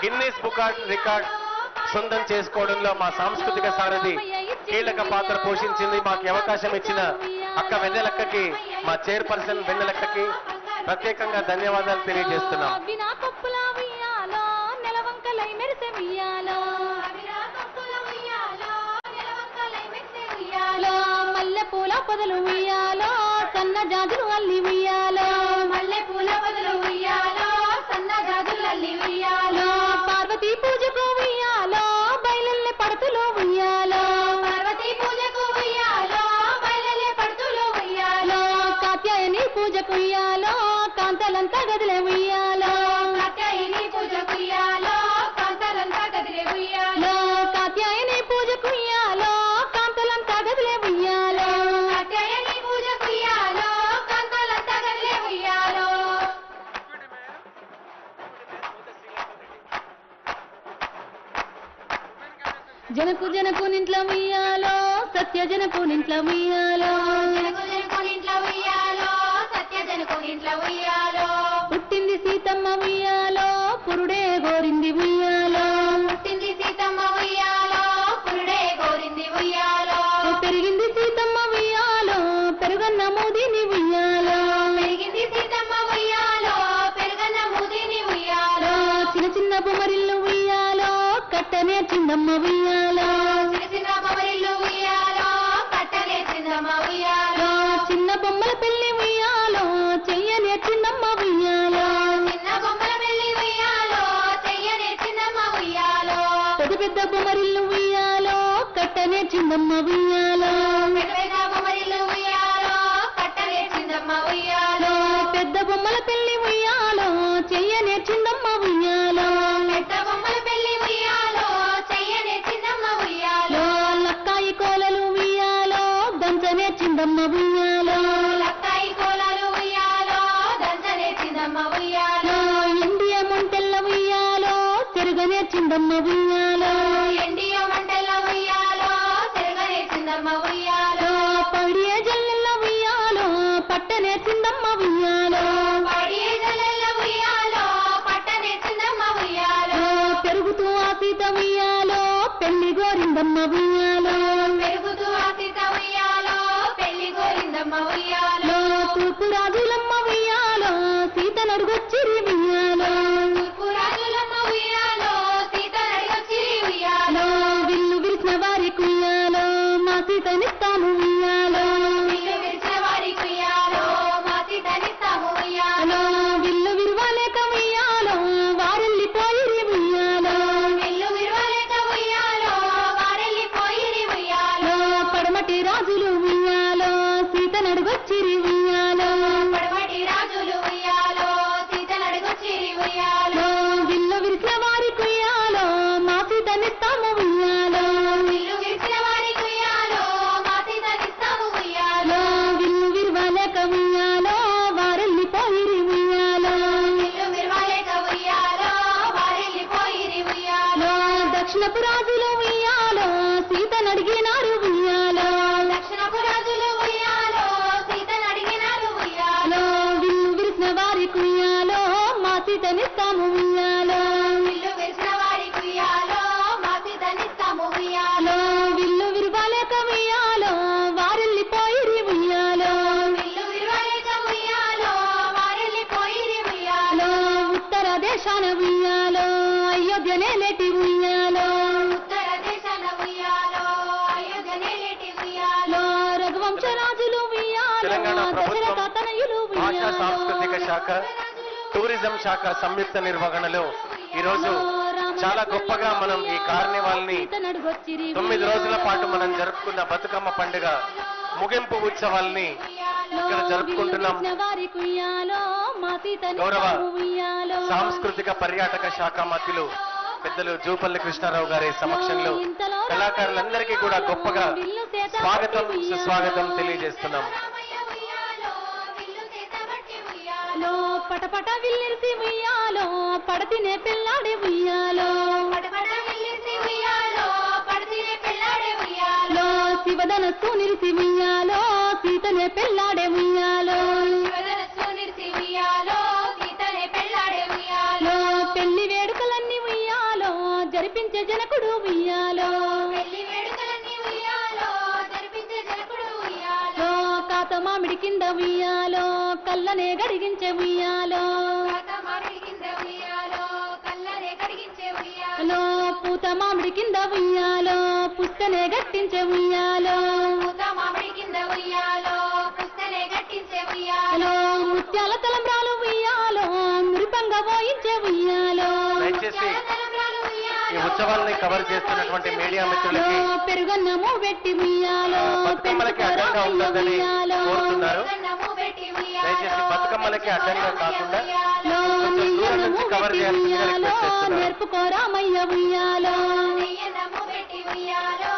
Guinness book record సొంతం చేసుకోవడంలో మా సాంస్కృతిక సారథి కీలక పాత్ర పోషించింది. మాకు అవకాశం ఇచ్చిన అక్క వెన్నెలక్కకి, మా చైర్పర్సన్ వెన్నెలక్కకి ప్రత్యేకంగా ధన్యవాదాలు తెలియజేస్తున్నాం. మల్లె పూల పొదలు ఉయ్యాలో సన్న జాజులు అల్లి ఉయ్యాలో, మల్లె పూల పొదలు ఉయ్యాలో సన్న జాజులు అల్లి ఉయ్యాలో, పార్వతీ పూజకు ఉయ్యాలో బయలెల్లె పడుతులు ఉయ్యాలో, పార్వతీ పూజకు ఉయ్యాలో బయలెల్లె పడుతులు ఉయ్యాలో, కాత్యాయని పూజకు ఉయ్యాలో కాంతలంతా గదిలే ఉయ్యాలో, కాత్యాయని పూజకు ఉయ్యాలో కాంతలంతా గదిలే ఉయ్యాలో, కాత్యాయని పూజకు ఉయ్యాలో కాంతలంతా గదిలే ఉయ్యాలో, కాత్యాయని పూజకు ఉయ్యాలో కాంతలంతా గదిలే ఉయ్యాలో. జనకు జనకు నింట్ల ఉయ్యాలో సత్య జనకు నింట్ల ఉయ్యాలో, జనకు జనకు నింట్ల ఉయ్యాలో సత్య జనకు నింట్ల ఉయ్యాలో, పుట్టింది సీతమ్మ ఉయ్యాలో పురుడే గోరింది ఉయ్యాలో, పుట్టింది సీతమ్మ ఉయ్యాలో పురుడే గోరింది ఉయ్యాలో, పెరిగింది సీతమ్మ ఉయ్యాలో పెరుగన్న మూదిని ఉయ్యాలో, పెరిగింది సీతమ్మ ఉయ్యాలో పెరుగన్న మూదిని ఉయ్యాలో, చిన్న చిన్న బొమ్మరిల్లు ఉయ్యాలో కట్టనే చిన్నమ్మ ఉయ్యాలో, చిన్న చిన్న బొమ్మరిల్లు ఉయ్యాలో కట్టనే చిన్నమ్మ ఉయ్యాలో, చిన్న బొమ్మల పెళ్లి ఉయ్యాలో చెయ్యనే చిన్నమ్మ ఉయ్యాలో, చిన్న బొమ్మల పెళ్లి ఉయ్యాలో చెయ్యనే చిన్నమ్మ ఉయ్యాలో, పెద్ద పెద్ద బొమ్మరిల్లు ఉయ్యాలో కట్టనే చిన్నమ్మ ఉయ్యాలో, పెద్ద పెద్ద బొమ్మరిల్లు ఉయ్యాలో కట్టనే చిన్నమ్మ ఉయ్యాలో, పెద్ద బొమ్మల పెళ్లి ఉయ్యాలో చెయ్యనే చిన్నమ్మ ఉయ్యాలో, పెద్ద బొమ్మల పెళ్లి ఉయ్యాలో చెయ్యనే చిన్నమ్మ ఉయ్యాలో, లక్కాయి కోలలు ఉయ్యాలో దంచనే చిన్నమ్మ ఉయ్యాలో, లక్కాయి కోలలు ఉయ్యాలో దంచనే చిన్నమ్మ ఉయ్యాలో, ఇండియ మంటెల్ల ఉయ్యాలో తిరగనే చిన్నమ్మ ఉయ్యాలో, ఇండియ మంటెల్ల ఉయ్యాలో తిరగనే చిన్నమ్మ ఉయ్యాలో, పడియే జల్లెల్ల ఉయ్యాలో పట్టనే చిన్నమ్మ ఉయ్యాలో, పడియే జల్లెల్ల ఉయ్యాలో పట్టనే చిన్నమ్మ ఉయ్యాలో, పెరుగుతూ ఆ సీత ఉయ్యాలో పెళ్లి గోరిందమ్మ ఉయ్యాలో, పెరుగుతూ ఆ సీత ఉయ్యాలో పెళ్లి గోరిందమ్మ ఉయ్యాలో, తూర్పు రాజులమ్మ ఉయ్యాలో సీత నడుగొచ్చిరి ఉయ్యాలో, తూర్పు రాజులమ్మ ఉయ్యాలో సీత నడుగొచ్చిరి ఉయ్యాలో, విల్లు విరిచిన వారి కుయ్యాలో మా సీతనిస్తాము ఉయ్యాలో, విల్లు విరిచిన వారి కుయ్యాలో మా సీతనిస్తాము ఉయ్యాలో, విల్లు విరవలేక ఉయ్యాలో వారెళ్ళిపోయిరి ఉయ్యాలో, విల్లు విరవలేక ఉయ్యాలో వారెళ్ళిపోయిరి ఉయ్యాలో, పడమటి రాజులు ఉయ్యాలో సీత నడుగొచ్చిరి ఉయ్యాలో, పడమటి రాజులు ఉయ్యాలో సీత నడుగొచ్చిరి ఉయ్యాలో, విల్లు విరిచిన వారి కుయ్యాలో మా సీతనిస్తాము ఉయ్యాలో, విల్లు విరిచిన వారి కుయ్యాలో మా సీతనిస్తాము ఉయ్యాలో, విల్లు విరవలేక ఉయ్యాలో వారెళ్ళిపోయిరి ఉయ్యాలో, విల్లు విరవలేక ఉయ్యాలో వారెళ్ళిపోయిరి ఉయ్యాలో, దక్షిణపు రాజులు ఉయ్యాలో సీత నడిగినారు ఉయ్యాలో, దక్షిణపు రాజులు ఉయ్యాలో సీత నడిగినారు ఉయ్యాలో, విల్లు విరిసిన వారి కుయ్యాలో మా సీతనిస్తాము ఉయ్యాలో, విల్లు విరిసిన వారి కుయ్యాలో మా సీతనిస్తాము ఉయ్యాలో, విల్లు విరవలేక ఉయ్యాలో వారెళ్ళిపోయిరి ఉయ్యాలో, విల్లు విరవలేక ఉయ్యాలో వారెళ్ళిపోయిరి ఉయ్యాలో, ఉత్తర దేశాన ఉయ్యాలో అయోధ్యనే లేటి ఉయ్యాలో, ఉత్తర దేశాన ఉయ్యాలో అయోధ్యనే లేటి ఉయ్యాలో, రఘువంశ రాజులు ఉయ్యాలో తెలంగాణ ప్రభుత్వం దశరథ తనయులు భాషా ఉయ్యాలో, సాంస్కృతిక శాఖ టూరిజం శాఖ సంయుక్త నిర్వహణలో ఈరోజు చాలా గొప్పగా మనం ఈ కార్నివాల్ ని 9 రోజుల పాటు మనం జరుపుకున్న బతుకమ్మ పండుగ ముగింపు ఉత్సవాల్ని ఇక్కడ జరుపుకుంటున్నాం. గౌరవ సాంస్కృతిక పర్యాటక శాఖ మంత్రులు పెద్దలు జూపల్లి కృష్ణారావు గారి సమక్షంలో కళాకారులందరికీ కూడా గొప్పగా స్వాగతం సుస్వాగతం తెలియజేస్తున్నాం. పటపట విల్లిసి ఉయ్యాలో పడతినే పెళ్ళాడే ఉయ్యాలో, పటపట విల్లిసి ఉయ్యాలో పడతినే పెళ్ళాడే ఉయ్యాలో, శివధనస్సు నిలిసి ఉయ్యాలో సీతనే పెళ్ళాడే ఉయ్యాలో, శివధనస్సు నిలిసి ఉయ్యాలో సీతనే పెళ్ళాడే ఉయ్యాలో, పెళ్లి వేడుకలన్నీ ఉయ్యాలో జరిపించే జనకుడు ఉయ్యాలో పెళ్లి వేడుకలన్నీ ఉయ్యాలో జరిపించే జనకుడు ఉయ్యాలో కాత మామిడి కింద ఉయ్యాలో కళ్ళనే గడిగించే ఉయ్యాలో కాత మామిడి కింద ఉయ్యాలో కళ్ళనే కడిగించే ఉయ్యాలో పూత మామిడి కింద ఉయ్యాలో పుస్తనే గట్టించే ఉయ్యాలో పూత మామిడి కింద ఉయ్యాలో పుస్తనే గట్టించే ఉయ్యాలో ముత్యాల తలంబ్రాలు ఉయ్యాలో మృపంగా పోయించే ఉయ్యాలో దయచేసి ఈ ఉత్సవాల్ని కవర్ చేస్తున్నటువంటి మీడియా మిత్రులకి పెరుగన్నము పెట్టి ఉయ్యాలో బతుకమ్మలకి అడ్డంగా ఉండదని కోరుతున్నారు. దయచేసి బతుకమ్మలకి అడ్డంగా కాకుండా కొంచెం దూరం నుంచి కవర్ చేయాల్సిందిగా రిక్వెస్ట్ చేస్తున్నారు. నేర్పుకోరామయ్య ఉయ్యాలో నెయ్యన్నము పెట్టి ఉయ్యాలో